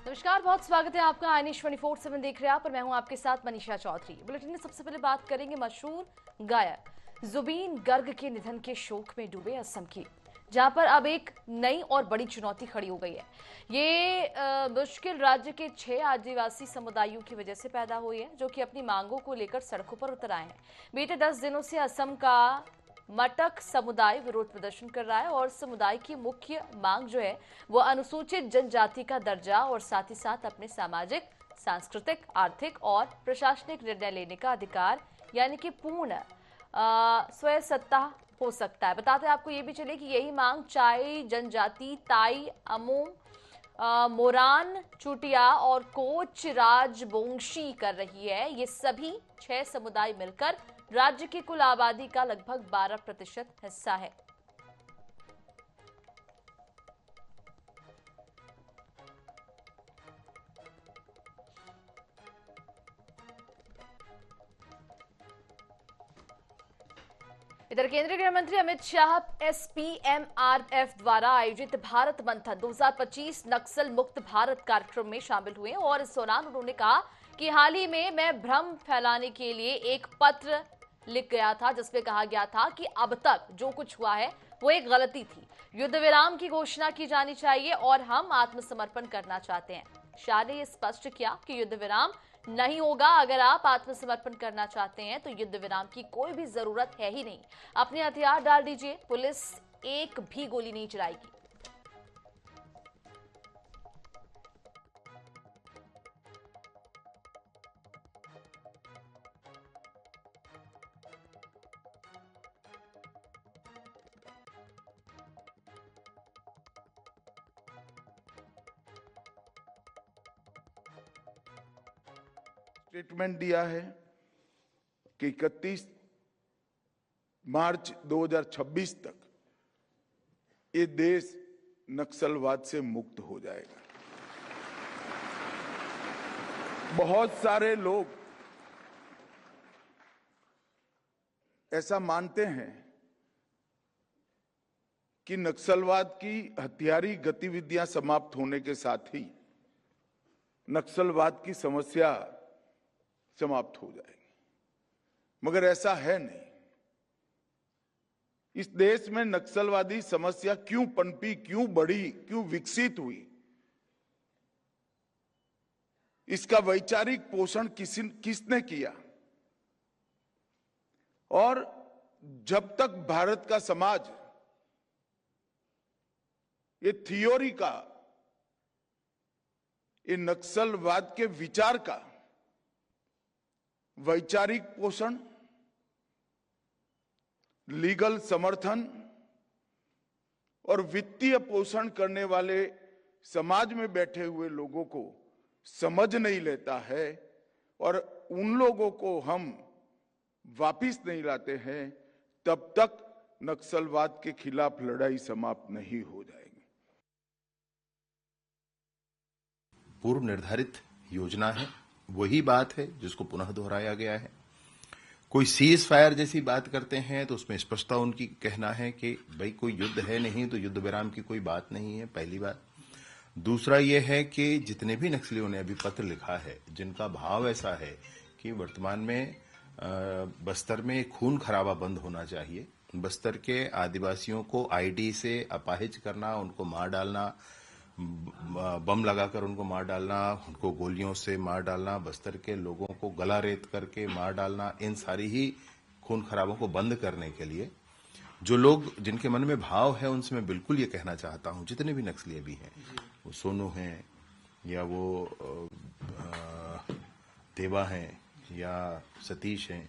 नमस्कार, बहुत स्वागत है आपका आईनेश 24/7 देख रहे हैं आप और मैं हूं आपके साथ मनीषा चौधरी। बुलेटिन में सबसे पहले बात करेंगे मशहूर गायक जुबीन गर्ग के निधन के शोक में डूबे असम की, जहां पर अब एक नई और बड़ी चुनौती खड़ी हो गई है। ये मुश्किल राज्य के 6 आदिवासी समुदायों की वजह से पैदा हुई है, जो कि अपनी मांगों को लेकर सड़कों पर उतर आए हैं। बीते 10 दिनों से असम का मटक समुदाय विरोध प्रदर्शन कर रहा है और समुदाय की मुख्य मांग जो है वो अनुसूचित जनजाति का दर्जा और साथ ही साथ अपने सामाजिक, सांस्कृतिक, आर्थिक और प्रशासनिक निर्णय लेने का अधिकार, यानी कि पूर्ण स्वयं सत्ता हो सकता है। बताते हैं आपको ये भी चले कि यही मांग चाई जनजाति, ताई, अमोम, मोरान, चुटिया और कोच राजबोंगशी कर रही है। ये सभी 6 समुदाय मिलकर राज्य की कुल आबादी का लगभग 12% हिस्सा है। इधर केंद्रीय गृह मंत्री अमित शाह SPMRF द्वारा आयोजित भारत मंथन 2025 नक्सल मुक्त भारत कार्यक्रम में शामिल हुए और इस दौरान उन्होंने कहा कि हाल ही में मैं भ्रम फैलाने के लिए एक पत्र लिख गया था, जिसमें कहा गया था कि अब तक जो कुछ हुआ है वो एक गलती थी। युद्ध विराम की घोषणा की जानी चाहिए और हम आत्मसमर्पण करना चाहते हैं। शाह ने स्पष्ट किया कि युद्ध विराम नहीं होगा। अगर आप आत्मसमर्पण करना चाहते हैं तो युद्ध विराम की कोई भी जरूरत है ही नहीं। अपने हथियार डाल दीजिए, पुलिस एक भी गोली नहीं चलाएगी। स्टेटमेंट दिया है कि 31 मार्च 2026 तक ये देश नक्सलवाद से मुक्त हो जाएगा। बहुत सारे लोग ऐसा मानते हैं कि नक्सलवाद की हथियारी गतिविधियां समाप्त होने के साथ ही नक्सलवाद की समस्या समाप्त हो जाएगी, मगर ऐसा है नहीं। इस देश में नक्सलवादी समस्या क्यों पनपी, क्यों बढ़ी, क्यों विकसित हुई, इसका वैचारिक पोषण किसने किया। और जब तक भारत का समाज ये थियोरी का, ये नक्सलवाद के विचार का वैचारिक पोषण, लीगल समर्थन और वित्तीय पोषण करने वाले समाज में बैठे हुए लोगों को समझ नहीं लेता है और उन लोगों को हम वापिस नहीं लाते हैं, तब तक नक्सलवाद के खिलाफ लड़ाई समाप्त नहीं हो जाएगी। पूर्व निर्धारित योजना है, वही बात है जिसको पुनः दोहराया गया है। कोई सीज फायर जैसी बात करते हैं तो उसमें स्पष्टता उनकी कहना है कि भाई कोई युद्ध है नहीं तो युद्ध विराम की कोई बात नहीं है, पहली बात। दूसरा यह है कि जितने भी नक्सलियों ने अभी पत्र लिखा है, जिनका भाव ऐसा है कि वर्तमान में बस्तर में खून खराबा बंद होना चाहिए, बस्तर के आदिवासियों को आईडी से अपाहिज करना, उनको मार डालना, बम लगाकर उनको मार डालना, उनको गोलियों से मार डालना, बस्तर के लोगों को गला रेत करके मार डालना, इन सारी ही खून खराबों को बंद करने के लिए जो लोग, जिनके मन में भाव है, उनसे मैं बिल्कुल ये कहना चाहता हूं, जितने भी नक्सली भी हैं, वो सोनू हैं या वो देवा हैं या सतीश हैं,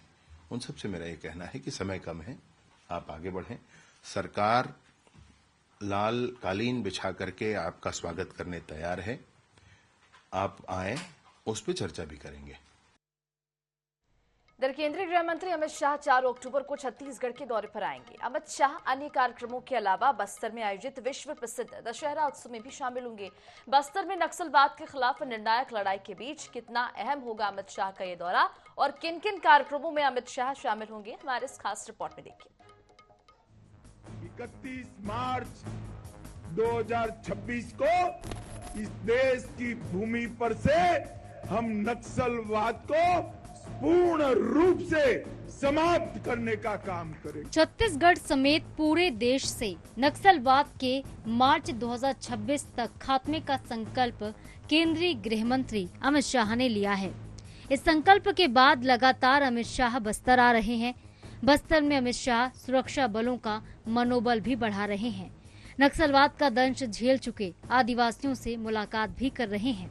उन सबसे मेरा ये कहना है कि समय कम है, आप आगे बढ़ें। सरकार लाल कालीन बिछा करके आपका स्वागत करने तैयार है, आप आए, उस पर चर्चा भी करेंगे। इधर केंद्रीय गृह मंत्री अमित शाह 4 अक्टूबर को छत्तीसगढ़ के दौरे पर आएंगे। अमित शाह अन्य कार्यक्रमों के अलावा बस्तर में आयोजित विश्व प्रसिद्ध दशहरा उत्सव में भी शामिल होंगे। बस्तर में नक्सलवाद के खिलाफ निर्णायक लड़ाई के बीच कितना अहम होगा अमित शाह का ये दौरा और किन किन कार्यक्रमों में अमित शाह शामिल होंगे, हमारे इस खास रिपोर्ट में देखिए। 31 मार्च 2026 को इस देश की भूमि पर से हम नक्सलवाद को पूर्ण रूप से समाप्त करने का काम करेंगे। छत्तीसगढ़ समेत पूरे देश से नक्सलवाद के मार्च 2026 तक खात्मे का संकल्प केंद्रीय गृह मंत्री अमित शाह ने लिया है। इस संकल्प के बाद लगातार अमित शाह बस्तर आ रहे हैं। बस्तर में अमित शाह सुरक्षा बलों का मनोबल भी बढ़ा रहे हैं। नक्सलवाद का दंश झेल चुके आदिवासियों से मुलाकात भी कर रहे हैं।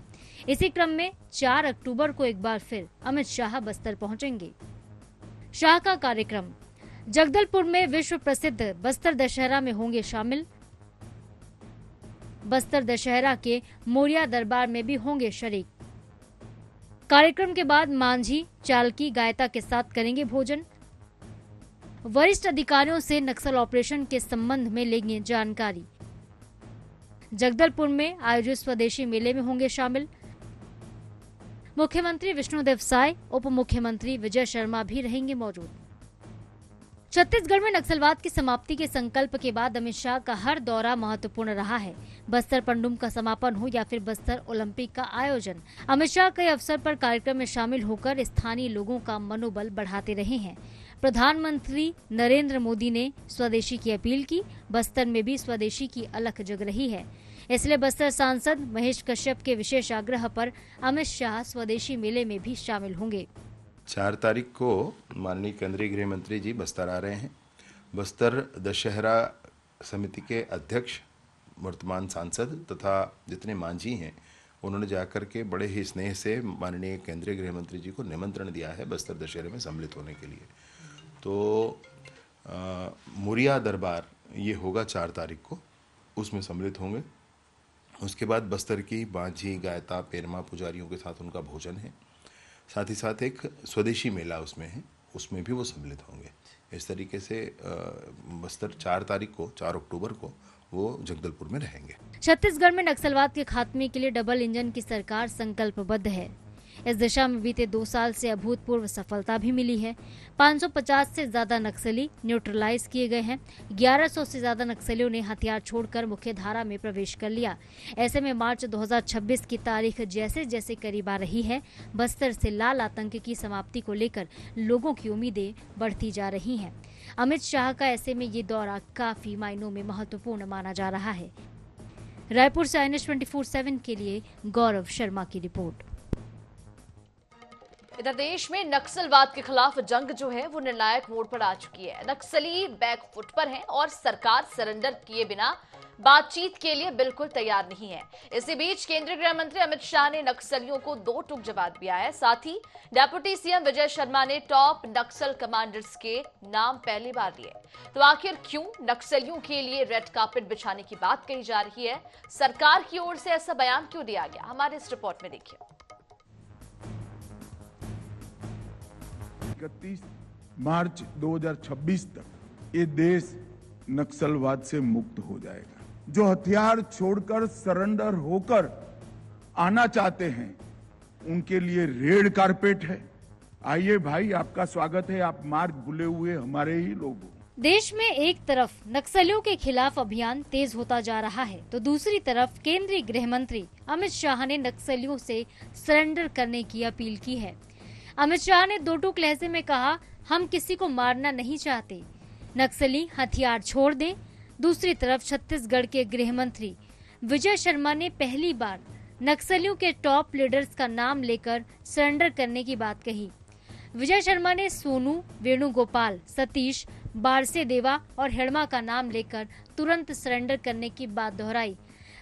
इसी क्रम में 4 अक्टूबर को एक बार फिर अमित शाह बस्तर पहुंचेंगे। शाह का कार्यक्रम जगदलपुर में विश्व प्रसिद्ध बस्तर दशहरा में होंगे शामिल। बस्तर दशहरा के मोरिया दरबार में भी होंगे शरीक। कार्यक्रम के बाद मांझी चालकी गायता के साथ करेंगे भोजन। वरिष्ठ अधिकारियों से नक्सल ऑपरेशन के संबंध में लेंगे जानकारी। जगदलपुर में आयोजित स्वदेशी मेले में होंगे शामिल। मुख्यमंत्री विष्णुदेव साय, उप मुख्यमंत्री विजय शर्मा भी रहेंगे मौजूद। छत्तीसगढ़ में नक्सलवाद की समाप्ति के संकल्प के बाद अमित शाह का हर दौरा महत्वपूर्ण रहा है। बस्तर पंडुम का समापन हो या फिर बस्तर ओलंपिक का आयोजन, अमित शाह कई अवसर पर कार्यक्रम में शामिल होकर स्थानीय लोगों का मनोबल बढ़ाते रहे हैं। प्रधानमंत्री नरेंद्र मोदी ने स्वदेशी की अपील की। बस्तर में भी स्वदेशी की अलख जग रही है। इसलिए बस्तर सांसद महेश कश्यप के विशेष आग्रह पर अमित शाह स्वदेशी मेले में भी शामिल होंगे। 4 तारीख को माननीय केंद्रीय गृह मंत्री जी बस्तर आ रहे हैं। बस्तर दशहरा समिति के अध्यक्ष, वर्तमान सांसद तथा जितने मांझी हैं, उन्होंने जाकर के बड़े ही स्नेह से माननीय केंद्रीय गृह मंत्री जी को निमंत्रण दिया है बस्तर दशहरे में सम्मिलित होने के लिए। तो मुरिया दरबार ये होगा 4 तारीख को, उसमें सम्मिलित होंगे। उसके बाद बस्तर की बांझी गायता पेरमा पुजारियों के साथ उनका भोजन है। साथ ही साथ एक स्वदेशी मेला उसमें है, उसमें भी वो सम्मिलित होंगे। इस तरीके से बस्तर 4 तारीख को 4 अक्टूबर को वो जगदलपुर में रहेंगे। छत्तीसगढ़ में नक्सलवाद के खात्मे के लिए डबल इंजन की सरकार संकल्पबद्ध है। इस दिशा में बीते 2 साल से अभूतपूर्व सफलता भी मिली है। 550 से ज्यादा नक्सली न्यूट्रलाइज किए गए हैं। 1100 से ज्यादा नक्सलियों ने हथियार छोड़कर मुख्य धारा में प्रवेश कर लिया। ऐसे में मार्च 2026 की तारीख जैसे जैसे करीब आ रही है, बस्तर से लाल आतंक की समाप्ति को लेकर लोगों की उम्मीदें बढ़ती जा रही हैं। अमित शाह का ऐसे में ये दौरा काफी मायनों में महत्वपूर्ण माना जा रहा है। रायपुर से INS 24/7 के लिए गौरव शर्मा की रिपोर्ट। इधर देश में नक्सलवाद के खिलाफ जंग जो है वो निर्णायक मोड़ पर आ चुकी है। नक्सली बैकफुट पर हैं और सरकार सरेंडर किए बिना बातचीत के लिए बिल्कुल तैयार नहीं है। इसी बीच केंद्रीय गृह मंत्री अमित शाह ने नक्सलियों को 2 टूक जवाब दिया है। साथ ही डेप्यूटी सीएम विजय शर्मा ने टॉप नक्सल कमांडर्स के नाम पहली बार लिए। तो आखिर क्यों नक्सलियों के लिए रेड कार्पेट बिछाने की बात कही जा रही है? सरकार की ओर से ऐसा बयान क्यों दिया गया? हमारे इस रिपोर्ट में देखिए। 31 मार्च 2026 तक ये देश नक्सलवाद से मुक्त हो जाएगा। जो हथियार छोड़कर सरेंडर होकर आना चाहते हैं उनके लिए रेड कारपेट है। आइए भाई, आपका स्वागत है। आप मार्ग भूले हुए हमारे ही लोग हो। देश में एक तरफ नक्सलियों के खिलाफ अभियान तेज होता जा रहा है, तो दूसरी तरफ केंद्रीय गृह मंत्री अमित शाह ने नक्सलियों से सरेंडर करने की अपील की है। अमित शाह ने 2 टूक लहजे में कहा, हम किसी को मारना नहीं चाहते, नक्सली हथियार छोड़ दें। दूसरी तरफ छत्तीसगढ़ के गृह मंत्री विजय शर्मा ने पहली बार नक्सलियों के टॉप लीडर्स का नाम लेकर सरेंडर करने की बात कही। विजय शर्मा ने सोनू, वेणुगोपाल, सतीश, बारसे देवा और हेड़मा का नाम लेकर तुरंत सरेंडर करने की बात दोहराई।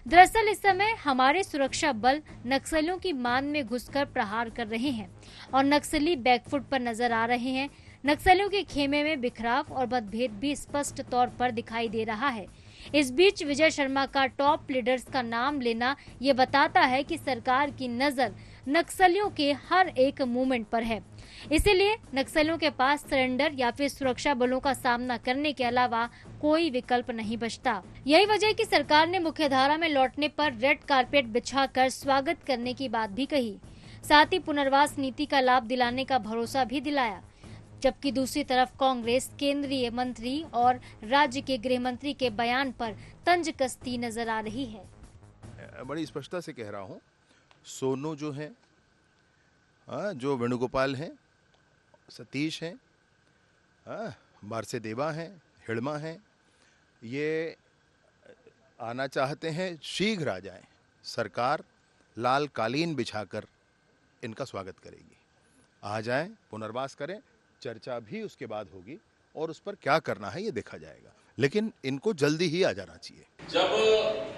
दरअसल इस समय हमारे सुरक्षा बल नक्सलियों की मान में घुसकर प्रहार कर रहे हैं और नक्सली बैकफुट पर नजर आ रहे हैं। नक्सलियों के खेमे में बिखराव और मतभेद भी स्पष्ट तौर पर दिखाई दे रहा है। इस बीच विजय शर्मा का टॉप लीडर्स का नाम लेना ये बताता है कि सरकार की नजर नक्सलियों के हर एक मूवमेंट पर है। इसीलिए नक्सलियों के पास सरेंडर या फिर सुरक्षा बलों का सामना करने के अलावा कोई विकल्प नहीं बचता। यही वजह है कि सरकार ने मुख्यधारा में लौटने पर रेड कारपेट बिछाकर स्वागत करने की बात भी कही। साथ ही पुनर्वास नीति का लाभ दिलाने का भरोसा भी दिलाया। जबकि दूसरी तरफ कांग्रेस केंद्रीय मंत्री और राज्य के गृह मंत्री के बयान पर तंज कसती नजर आ रही है। मैं बड़ी स्पष्टता से कह रहा हूँ, सोनू जो है, जो वेणुगोपाल हैं, सतीश हैं, मार्सेदेवा हैं, हिड़मा हैं, ये आना चाहते हैं, शीघ्र आ जाएं। सरकार लाल कालीन बिछाकर इनका स्वागत करेगी। आ जाएं, पुनर्वास करें, चर्चा भी उसके बाद होगी और उस पर क्या करना है ये देखा जाएगा, लेकिन इनको जल्दी ही आ जाना चाहिए। जब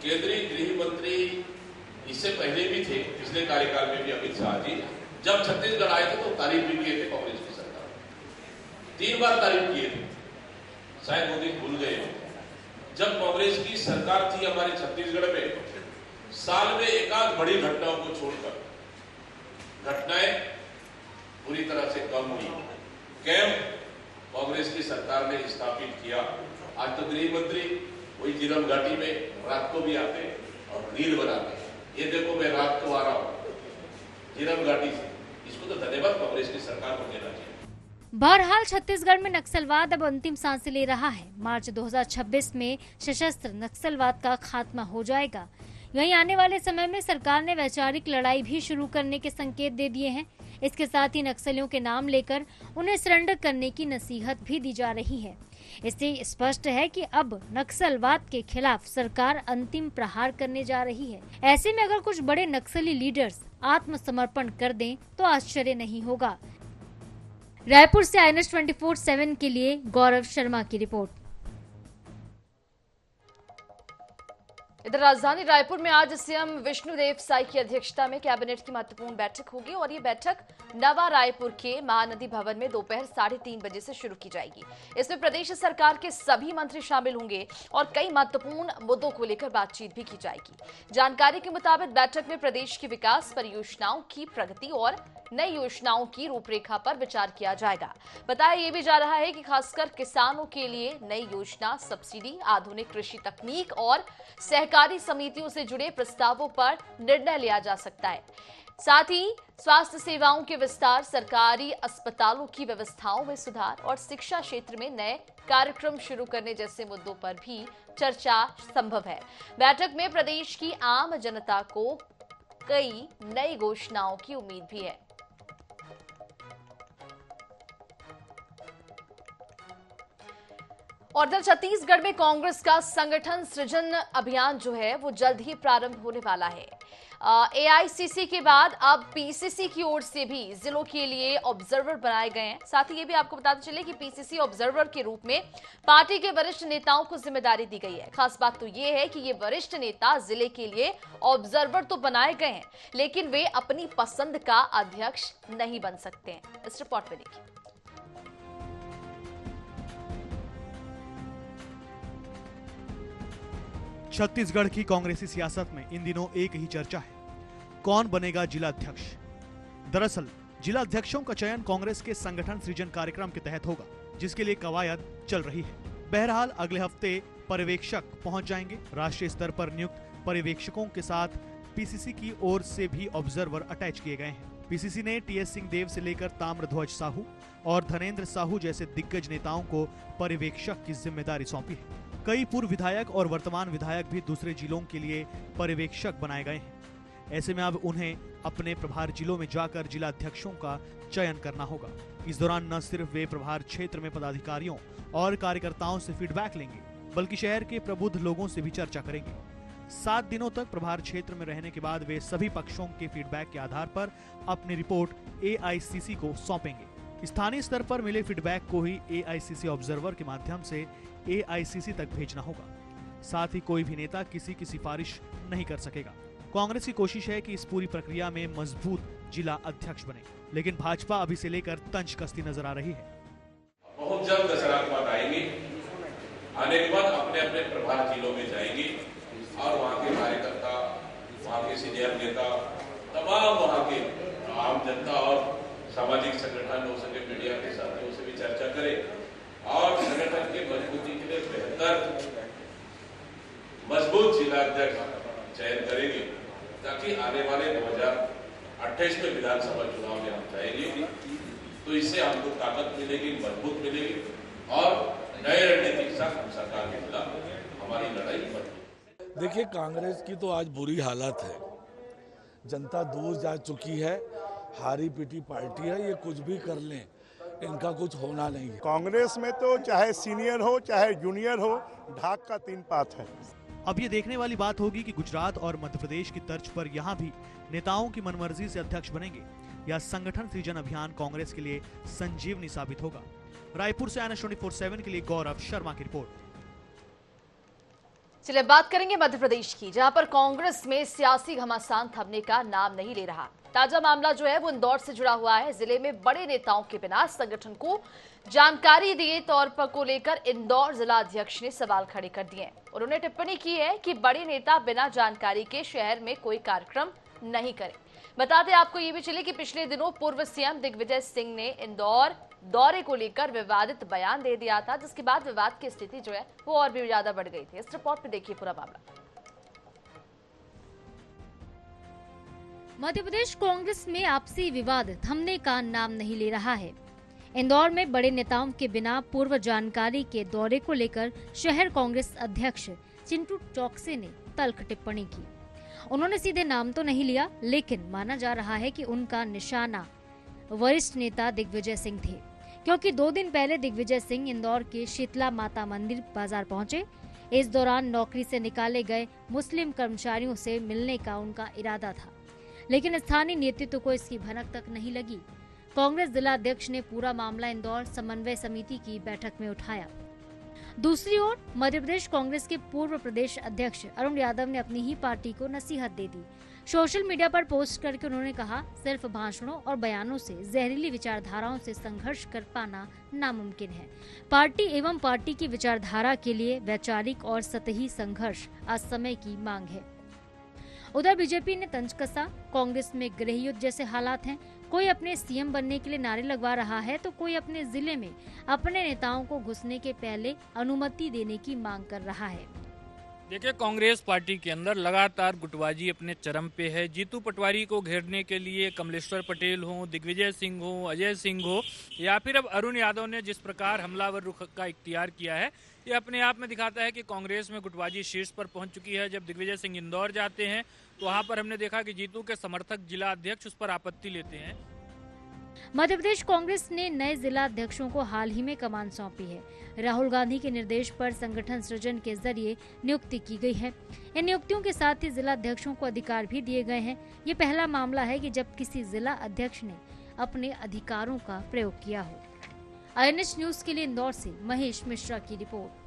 केंद्रीय गृह मंत्री इससे पहले भी थे, पिछले कार्यकाल में भी अमित शाह जी जब छत्तीसगढ़ आए थे तो तारीफ भी किए थे कांग्रेस की सरकार, 3 बार तारीफ किए थे, शायद वो दिन भूल गए। जब कांग्रेस की सरकार थी हमारे छत्तीसगढ़ में, साल में एकाध बड़ी घटनाओं को छोड़कर घटनाएं पूरी तरह से कम हुई। कैंप कांग्रेस की सरकार ने स्थापित किया। आज तो गृह मंत्री वही झीरम घाटी में रात को भी आते और रील बनाते। ये देखो मैं रात को आ रहा हूं झीरम घाटी से। इसको तो धन्यवाद कांग्रेस की सरकार को देना चाहिए। बहरहाल छत्तीसगढ़ में नक्सलवाद अब अंतिम सांसें ले रहा है। मार्च 2026 में सशस्त्र नक्सलवाद का खात्मा हो जाएगा। यहीं आने वाले समय में सरकार ने वैचारिक लड़ाई भी शुरू करने के संकेत दे दिए हैं। इसके साथ ही नक्सलियों के नाम लेकर उन्हें सरेंडर करने की नसीहत भी दी जा रही है। इससे स्पष्ट है कि अब नक्सलवाद के खिलाफ सरकार अंतिम प्रहार करने जा रही है। ऐसे में अगर कुछ बड़े नक्सली लीडर्स आत्मसमर्पण कर दें तो आश्चर्य नहीं होगा। रायपुर से INS 24/7 के लिए गौरव शर्मा की रिपोर्ट। इधर राजधानी रायपुर में आज सीएम विष्णुदेव साई की अध्यक्षता में कैबिनेट की महत्वपूर्ण बैठक होगी और ये बैठक नवा रायपुर के महानदी भवन में दोपहर 3:30 बजे से शुरू की जाएगी। इसमें प्रदेश सरकार के सभी मंत्री शामिल होंगे और कई महत्वपूर्ण मुद्दों को लेकर बातचीत भी की जाएगी। जानकारी के मुताबिक बैठक में प्रदेश की विकास परियोजनाओं की प्रगति और नई योजनाओं की रूपरेखा पर विचार किया जाएगा। बताया ये भी जा रहा है कि खासकर किसानों के लिए नई योजना, सब्सिडी, आधुनिक कृषि तकनीक और सहकारी समितियों से जुड़े प्रस्तावों पर निर्णय लिया जा सकता है। साथ ही स्वास्थ्य सेवाओं के विस्तार, सरकारी अस्पतालों की व्यवस्थाओं में सुधार और शिक्षा क्षेत्र में नए कार्यक्रम शुरू करने जैसे मुद्दों पर भी चर्चा संभव है। बैठक में प्रदेश की आम जनता को कई नई घोषणाओं की उम्मीद भी है। और इधर छत्तीसगढ़ में कांग्रेस का संगठन सृजन अभियान जो है वो जल्द ही प्रारंभ होने वाला है। AICC के बाद अब PCC की ओर से भी जिलों के लिए ऑब्जर्वर बनाए गए हैं। साथ ही ये भी आपको बताते चले कि PCC ऑब्जर्वर के रूप में पार्टी के वरिष्ठ नेताओं को जिम्मेदारी दी गई है। खास बात तो ये है कि ये वरिष्ठ नेता जिले के लिए ऑब्जर्वर तो बनाए गए हैं, लेकिन वे अपनी पसंद का अध्यक्ष नहीं बन सकते हैं। इस रिपोर्ट में देखिए। छत्तीसगढ़ की कांग्रेसी सियासत में इन दिनों एक ही चर्चा है, कौन बनेगा जिला अध्यक्ष। दरअसल जिला अध्यक्षों का चयन कांग्रेस के संगठन सृजन कार्यक्रम के तहत होगा, जिसके लिए कवायद चल रही है। बहरहाल अगले हफ्ते पर्यवेक्षक पहुंच जाएंगे। राष्ट्रीय स्तर पर नियुक्त पर्यवेक्षकों के साथ PCC की ओर से भी ऑब्जर्वर अटैच किए गए हैं। PCC ने TS सिंहदेव से लेकर ताम्रध्वज साहू और धनेन्द्र साहू जैसे दिग्गज नेताओं को पर्यवेक्षक की जिम्मेदारी सौंपी है। कई पूर्व विधायक और वर्तमान विधायक भी दूसरे जिलों के लिए पर्यवेक्षक बनाए गए हैं। ऐसे में अब उन्हें अपने प्रभार जिलों में जाकर जिला अध्यक्षों का चयन करना होगा। इस दौरान न सिर्फ वे प्रभार क्षेत्र में पदाधिकारियों और कार्यकर्ताओं से फीडबैक लेंगे, बल्कि शहर के प्रबुद्ध लोगों से भी चर्चा करेंगे। 7 दिनों तक प्रभार क्षेत्र में रहने के बाद वे सभी पक्षों के फीडबैक के आधार पर अपनी रिपोर्ट AICC को सौंपेंगे। स्थानीय स्तर पर मिले फीडबैक को ही AICC ऑब्जर्वर के माध्यम से AICC तक भेजना होगा। साथ ही कोई भी नेता किसी की सिफारिश नहीं कर सकेगा। कांग्रेस की कोशिश है कि इस पूरी प्रक्रिया में मजबूत जिला अध्यक्ष बने, लेकिन भाजपा अभी से लेकर तंज कसती नजर आ रही है। बहुत जल्द दशहरा के बाद आएंगे, आने के बाद अपने अपने प्रभार जिलों में जाएंगे और वहाँ के कार्यकर्ता, वहाँ के सीनियर नेता, तमाम वहाँ के आम जनता और सामाजिक संगठन हो सके मीडिया के साथियों से भी चर्चा करें और संगठन की मजबूती के लिए बेहतर मजबूत जिला अध्यक्ष चयन करेंगे, ताकि आने वाले 2028 में विधानसभा चुनाव में हम जाएंगे तो इससे हमको ताकत मिलेगी, मजबूत मिलेगी और नए रणनीति के साथ हम सरकार के खिलाफ हमारी लड़ाई बढ़ेगी। देखिए, कांग्रेस की तो आज बुरी हालत है, जनता दूर जा चुकी है, हारी पीटी पार्टी है, ये कुछ भी कर लें इनका कुछ होना नहीं है। कांग्रेस में तो चाहे सीनियर हो चाहे जूनियर हो, ढाक का 3 पात है। अब ये देखने वाली बात होगी कि गुजरात और मध्य प्रदेश की तर्ज पर यहाँ भी नेताओं की मनमर्जी से अध्यक्ष बनेंगे या संगठन सृजन अभियान कांग्रेस के लिए संजीवनी साबित होगा। रायपुर से INS 24/7 के लिए गौरव शर्मा की रिपोर्ट। चलिए बात करेंगे मध्य प्रदेश की, जहां पर कांग्रेस में सियासी घमासान थमने का नाम नहीं ले रहा। ताजा मामला जो है वो इंदौर से जुड़ा हुआ है। जिले में बड़े नेताओं के बिना संगठन को जानकारी दिए तौर पर को लेकर इंदौर जिला अध्यक्ष ने सवाल खड़े कर दिए हैं। उन्होंने टिप्पणी की है कि बड़े नेता बिना जानकारी के शहर में कोई कार्यक्रम नहीं करें। बता दें आपको ये भी चले कि पिछले दिनों पूर्व सीएम दिग्विजय सिंह ने इंदौर दौरे को लेकर विवादित बयान दे दिया था, जिसके बाद विवाद की स्थिति जो है वो और भी ज्यादा बढ़ गई थी। इस रिपोर्ट में देखिए पूरा मामला। मध्य प्रदेश कांग्रेस में आपसी विवाद थमने का नाम नहीं ले रहा है। इंदौर में बड़े नेताओं के बिना पूर्व जानकारी के दौरे को लेकर शहर कांग्रेस अध्यक्ष चिंटू चौकसे ने तल्ख टिप्पणी की। उन्होंने सीधे नाम तो नहीं लिया, लेकिन माना जा रहा है कि उनका निशाना वरिष्ठ नेता दिग्विजय सिंह थे, क्योंकि 2 दिन पहले दिग्विजय सिंह इंदौर के शीतला माता मंदिर बाजार पहुंचे। इस दौरान नौकरी से निकाले गए मुस्लिम कर्मचारियों से मिलने का उनका इरादा था, लेकिन स्थानीय नेतृत्व को इसकी भनक तक नहीं लगी। कांग्रेस जिला अध्यक्ष ने पूरा मामला इंदौर समन्वय समिति की बैठक में उठाया। दूसरी ओर मध्य प्रदेश कांग्रेस के पूर्व प्रदेश अध्यक्ष अरुण यादव ने अपनी ही पार्टी को नसीहत दे दी। सोशल मीडिया पर पोस्ट करके उन्होंने कहा, सिर्फ भाषणों और बयानों से जहरीली विचारधाराओं से संघर्ष कर पाना नामुमकिन है। पार्टी एवं पार्टी की विचारधारा के लिए वैचारिक और सतही संघर्ष आज समय की मांग है। उधर बीजेपी ने तंज कसा, कांग्रेस में गृह युद्ध जैसे हालात हैं। कोई अपने सीएम बनने के लिए नारे लगवा रहा है तो कोई अपने जिले में अपने नेताओं को घुसने के पहले अनुमति देने की मांग कर रहा है। देखिए, कांग्रेस पार्टी के अंदर लगातार गुटबाजी अपने चरम पे है। जीतू पटवारी को घेरने के लिए कमलेश्वर पटेल हो, दिग्विजय सिंह हो, अजय सिंह हो या फिर अब अरुण यादव ने जिस प्रकार हमलावर रुख का इख्तियार किया है, ये अपने आप में दिखाता है कि कांग्रेस में गुटबाजी शीर्ष पर पहुंच चुकी है। जब दिग्विजय सिंह इंदौर जाते हैं तो वहां पर हमने देखा कि जीतू के समर्थक जिला अध्यक्ष उस पर आपत्ति लेते हैं। मध्य प्रदेश कांग्रेस ने नए जिला अध्यक्षों को हाल ही में कमान सौंपी है। राहुल गांधी के निर्देश पर संगठन सृजन के जरिए नियुक्ति की गई है। इन नियुक्तियों के साथ ही जिला अध्यक्षों को अधिकार भी दिए गए हैं। ये पहला मामला है कि जब किसी जिला अध्यक्ष ने अपने अधिकारों का प्रयोग किया हो। INS न्यूज के लिए इंदौर से महेश मिश्रा की रिपोर्ट।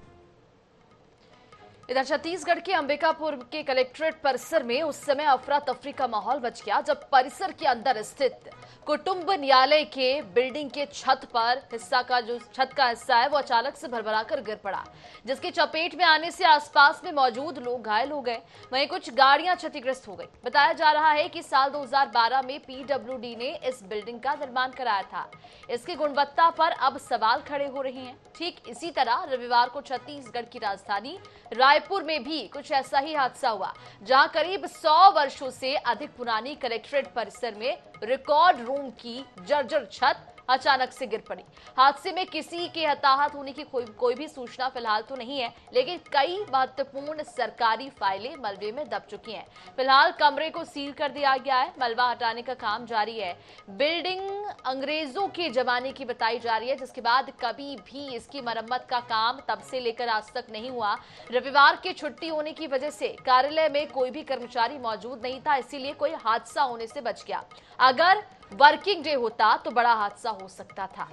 इधर छत्तीसगढ़ के अंबिकापुर के कलेक्ट्रेट परिसर में उस समय अफरा तफरी का माहौल बच गया जब परिसर के अंदर स्थित कुटुंब न्यायालय के बिल्डिंग के छत का हिस्सा है वो अचानक से भरभराकर गिर पड़ा, जिसकी चपेट में आने से आसपास में मौजूद लोग घायल हो गए। वहीं कुछ गाड़ियां क्षतिग्रस्त हो गई। बताया जा रहा है कि साल 2012 में PWD ने इस बिल्डिंग का निर्माण कराया था। इसकी गुणवत्ता पर अब सवाल खड़े हो रहे हैं। ठीक इसी तरह रविवार को छत्तीसगढ़ की राजधानी रायपुर में भी कुछ ऐसा ही हादसा हुआ, जहां करीब 100 वर्षों से अधिक पुरानी कलेक्ट्रेट परिसर में रिकॉर्ड रूम की जर्जर छत अचानक से गिर पड़ी। हादसे में किसी के हताहत होने की कोई भी सूचना फिलहाल तो नहीं है, लेकिन कई महत्वपूर्ण सरकारी फाइलें मलबे में दब चुकी हैं। फिलहाल कमरे को सील कर दिया गया है। मलबा हटाने का काम जारी है। बिल्डिंग अंग्रेजों के जमाने की बताई जा रही है, जिसके बाद कभी भी इसकी मरम्मत का काम तब से लेकर आज तक नहीं हुआ। रविवार की छुट्टी होने की वजह से कार्यालय में कोई भी कर्मचारी मौजूद नहीं था, इसीलिए कोई हादसा होने से बच गया। अगर वर्किंग डे होता तो बड़ा हादसा हो सकता था।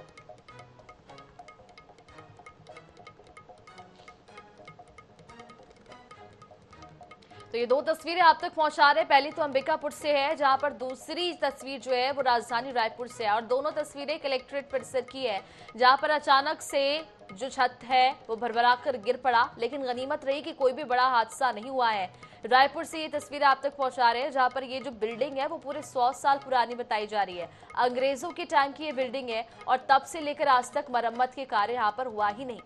तो ये 2 तस्वीरें आप तक पहुंचा रहे। पहली तो अंबिकापुर से है, जहां पर दूसरी तस्वीर जो है वो राजधानी रायपुर से है और दोनों तस्वीरें कलेक्ट्रेट परिसर की है, जहां पर अचानक से जो छत है वो भरभराकर गिर पड़ा, लेकिन गनीमत रही कि कोई भी बड़ा हादसा नहीं हुआ है। रायपुर से ये तस्वीरें आप तक पहुंचा रहे हैं, जहां पर ये जो बिल्डिंग है वो पूरे 100 साल पुरानी बताई जा रही है। अंग्रेजों के टाइम की ये बिल्डिंग है और तब से लेकर आज तक मरम्मत के कार्य यहाँ पर हुआ ही नहीं।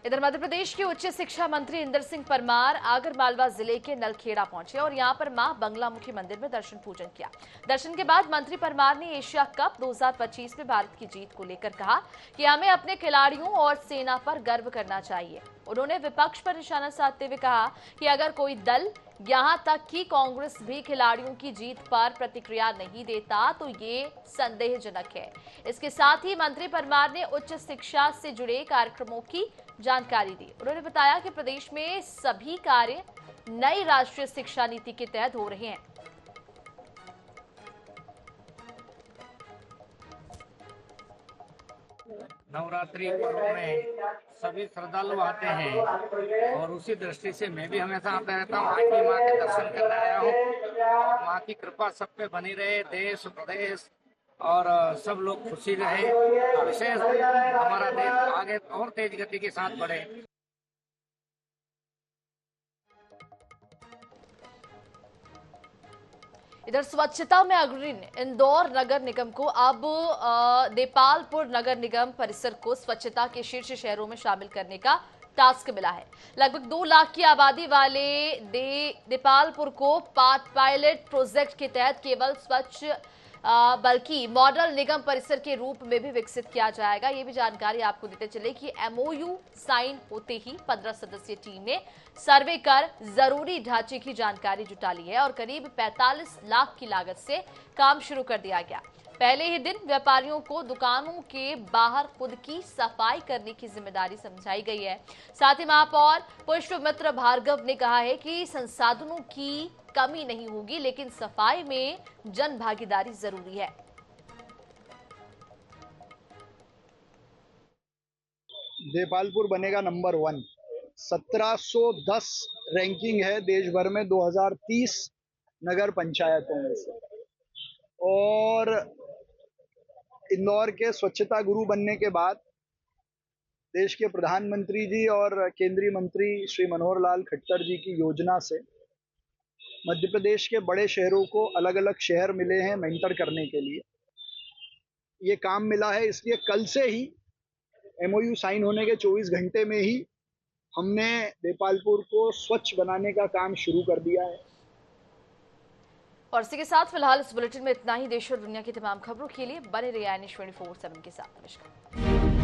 इधर मध्य प्रदेश के उच्च शिक्षा मंत्री इंदर सिंह परमार आगरमालवा जिले के नलखेड़ा पहुंचे और यहां पर मां बंगलामुखी मंदिर में दर्शन पूजन किया। दर्शन के बाद मंत्री परमार ने एशिया कप 2025 में भारत की जीत को लेकर कहा कि हमें अपने खिलाड़ियों और सेना पर गर्व करना चाहिए। उन्होंने विपक्ष पर निशाना साधते हुए कहा कि अगर कोई दल यहां तक कि कांग्रेस भी खिलाड़ियों की जीत पर प्रतिक्रिया नहीं देता तो ये संदेहजनक है। इसके साथ ही मंत्री परमार ने उच्च शिक्षा से जुड़े कार्यक्रमों की जानकारी दी। उन्होंने बताया कि प्रदेश में सभी कार्य नई राष्ट्रीय शिक्षा नीति के तहत हो रहे हैं। नवरात्रि पर्व में सभी श्रद्धालु आते हैं और उसी दृष्टि से मैं भी हमेशा आता रहता हूँ। आज भी माँ के दर्शन करने आया हूँ। माँ की कृपा सब पे बनी रहे, देश प्रदेश और सब लोग खुशी रहे, विशेष हमारा देश आगे और तेज गति के साथ बढ़े। इधर स्वच्छता में अग्रणी इंदौर नगर निगम को अब देपालपुर नगर निगम परिसर को स्वच्छता के शीर्ष शहरों में शामिल करने का टास्क मिला है। लगभग 2 लाख की आबादी वाले देपालपुर को पायलट प्रोजेक्ट के तहत केवल स्वच्छ बल्कि मॉडल निगम परिसर के रूप में भी विकसित किया जाएगा। ये भी जानकारी आपको देते चले कि एमओयू साइन होते ही 15 सदस्यीय टीम ने सर्वे कर जरूरी ढांचे की जानकारी जुटा ली है और करीब 45 लाख की लागत से काम शुरू कर दिया गया। पहले ही दिन व्यापारियों को दुकानों के बाहर खुद की सफाई करने की जिम्मेदारी समझाई गई है। साथ ही महापौर पुष्पमित्र भार्गव ने कहा है कि संसाधनों की कमी नहीं होगी, लेकिन सफाई में जन भागीदारी जरूरी है। देपालपुर बनेगा नंबर 1। 1710 रैंकिंग है देश भर में 2030 नगर पंचायतों में से, और इंदौर के स्वच्छता गुरु बनने के बाद देश के प्रधानमंत्री जी और केंद्रीय मंत्री श्री मनोहर लाल खट्टर जी की योजना से मध्य प्रदेश के बड़े शहरों को अलग अलग शहर मिले हैं मेंटर करने के लिए। ये काम मिला है, इसलिए कल से ही एमओयू साइन होने के 24 घंटे में ही हमने देपालपुर को स्वच्छ बनाने का काम शुरू कर दिया है। और इसी के साथ फिलहाल इस बुलेटिन में इतना ही। देश और दुनिया की तमाम खबरों के लिए बने रहिए INH 24/7 के साथ। नमस्कार।